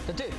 C: ترتيب.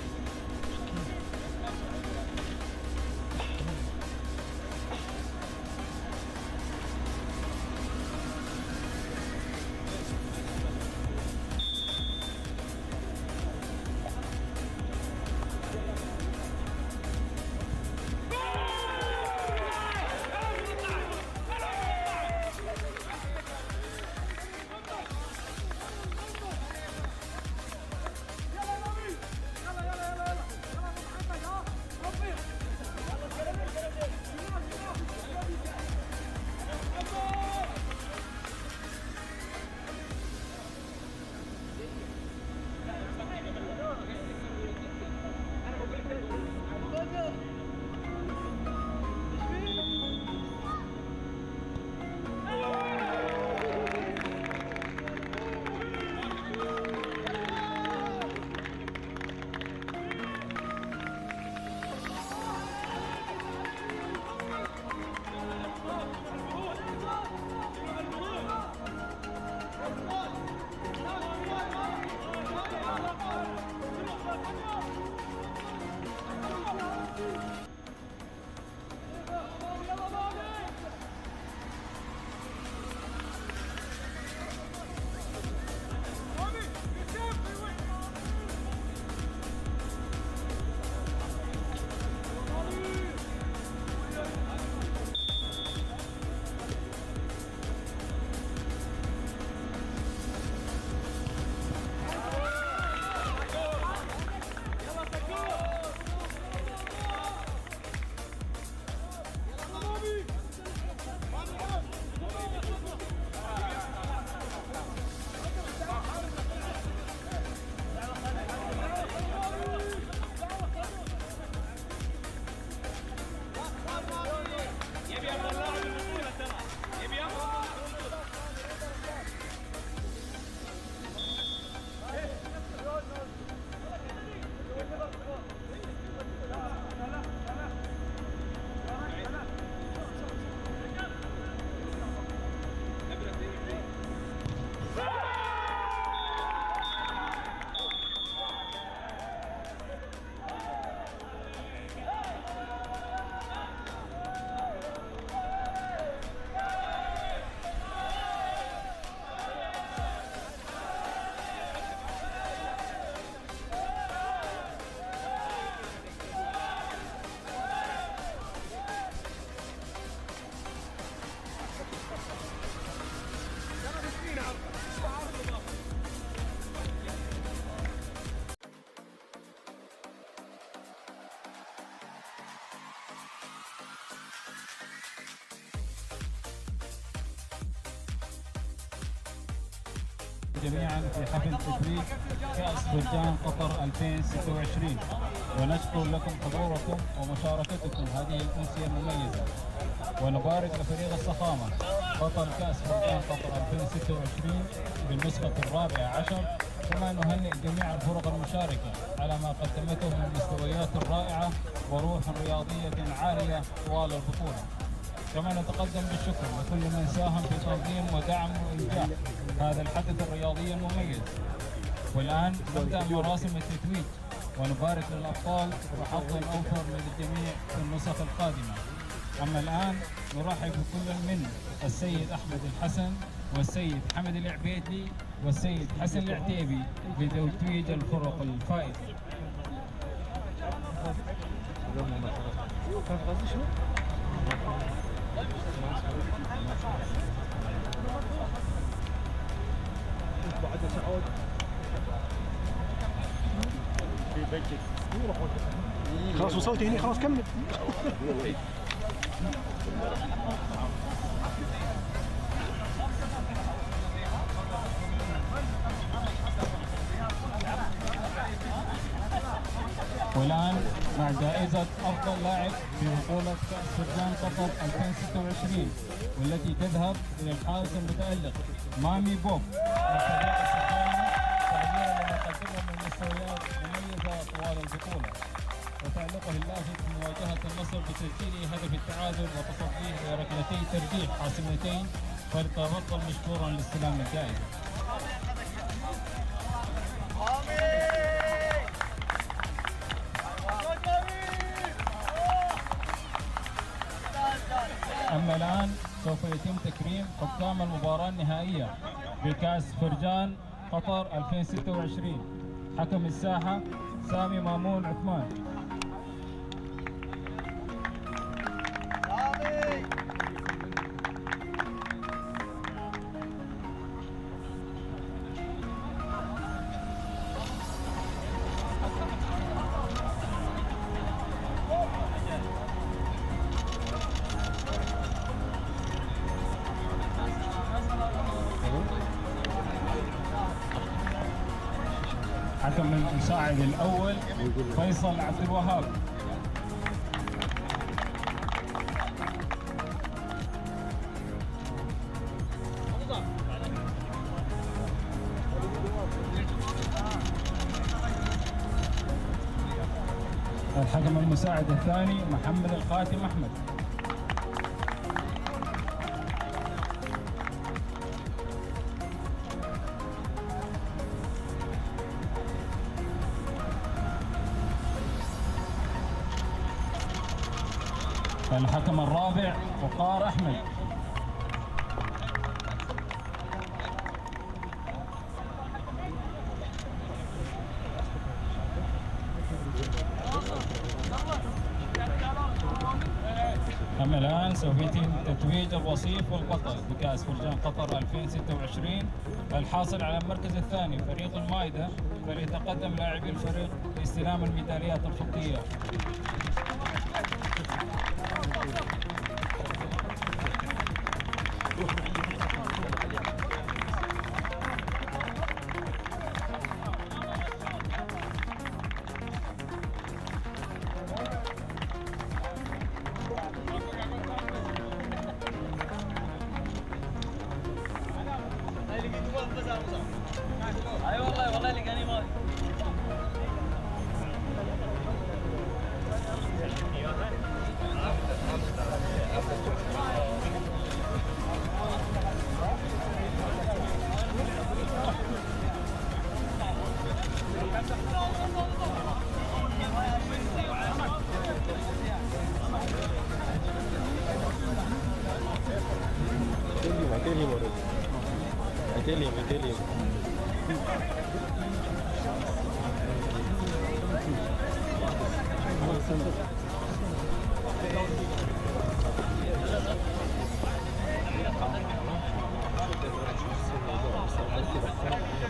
D: جميعا في حفل تتويج كأس بلدان قطر 2026 ونشكر لكم حضوركم ومشاركتكم هذه الأمسية المميزة ونبارك لفريق الصخامة بطل كأس بلدان قطر 2026 بالنسخة الرابعة عشر، كما نهنئ جميع الفرق المشاركة على ما قدمته من مستويات رائعة وروح رياضية عالية طوال البطولة. كما نتقدم بالشكر لكل من ساهم في تنظيم ودعم وإنجاح هذا الحدث الرياضي المميز. والآن نبدأ مراسم التتويج ونبارك للأبطال وحظ أوفر للجميع في النسخ القادمة. أما الآن نرحب بكل من السيد أحمد الحسن والسيد حمد العبيدلي والسيد حسن العتيبي بتتويج الفرق الفائزة.
E: خلاص وصلت هنا، خلاص كمل.
D: والآن مع جائزة أفضل لاعب في بطولة كأس بلدان قطر 2026 والتي تذهب إلى الحارس المتألق مامي بوب من فريق الصخامة، تقديرا لما قدمه من مستويات مميزة طوال البطولة. البطولة، وتألقه اللافت في مواجهة النصر بتسجيل هدف التعادل وتصديه بركلتي ترجيح حاسمتين، فليتفضل مشكورا لاستلام الجائزة. أما الآن سوف يتم تكريم حكام المباراة النهائية بكأس فرجان قطر 2026. حكم الساحة سامي مامون عثمان. حكم المساعد الأول فيصل عبد الوهاب. الحكم المساعد الثاني محمد القاتم أحمد. الحكم الرابع وقار أحمد. أما الآن سوف يتم تتويج الوصيف والبطل بكأس فرجان قطر 2026. الحاصل على المركز الثاني فريق المائدة، فليتقدم لاعبي الفريق لاستلام الميداليات الفضية.
B: اي والله لقاني ماضي.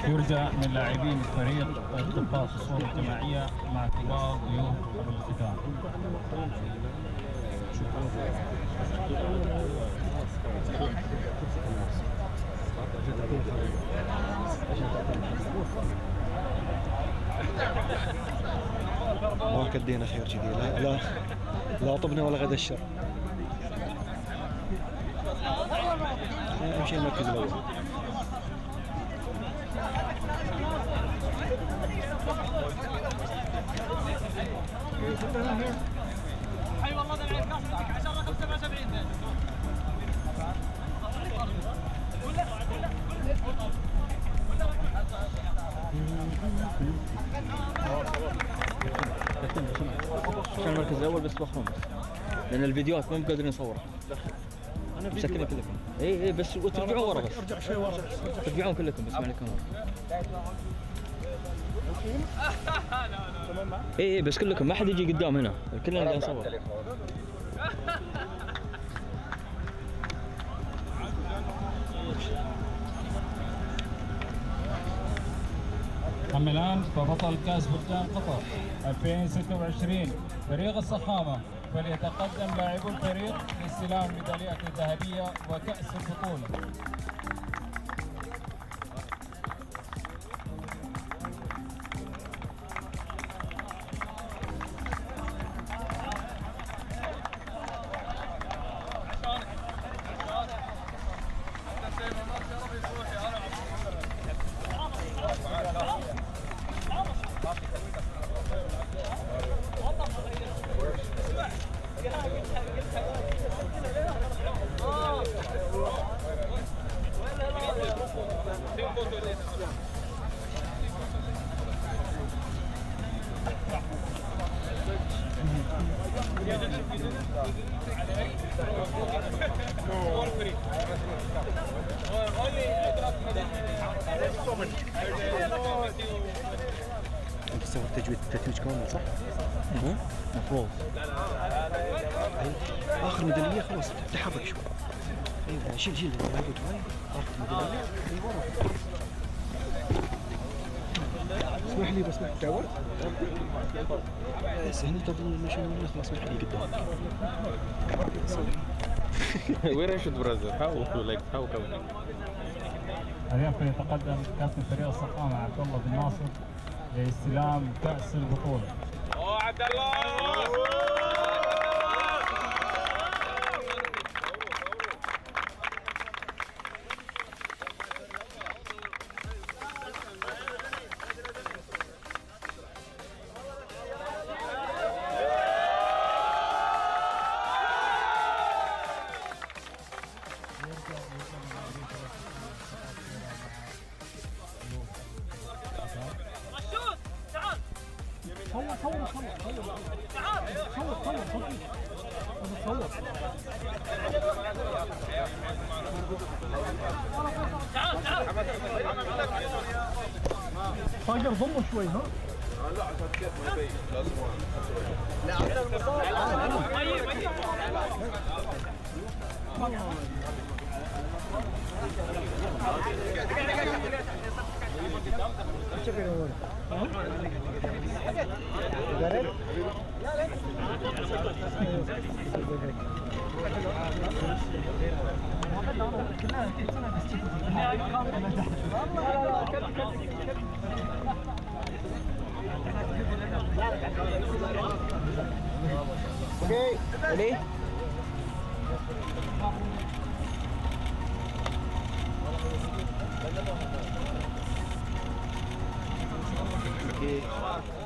D: يرجى من لاعبين الفريق الابقاء في الصورة الجماعية مع كبار ضيوف قبل الختام.
E: ما كدينا خير كذي، لا طبنا ولا غدا الشر. اهم شيء المركز الاول.
B: اي والله ده العيد قصدك عشان رقم 77.
C: كان المركز الاول بس بخرم، لان الفيديوهات ما قادرين نصورها. مسكرين كلكم. اي بس ترجعون ورا، بس
E: ارجع شوي ورا،
C: ترجعون كلكم بس مع الكاميرا. اي بس كلكم، ما حد يجي قدام هنا، كلنا قاعدين نصور.
D: أما الآن فبطل كأس فرجان قطر 2026 فريق الصخامة، فليتقدم لاعبو الفريق لاستلام الميداليات الذهبية وكأس البطولة.
E: انت سويت تتويج كامل صح؟
C: مفروض.
E: اخر ميداليه خلاص تحرك شوي. ايوه شيل هاي اخر ميداليه. ايوه اسمح لي بسمح تعود بس هنا تظن ماشي خلاص اسمح لي قدامك.
F: Where I should brother? How come?
D: اليوم يتقدم كابتن فريق الصقامة عبد الله بن ناصر لاستلام كأس البطولة.
B: عبد الله
A: طاقر ضمه شوي ها.
C: Okay, ready? Okay.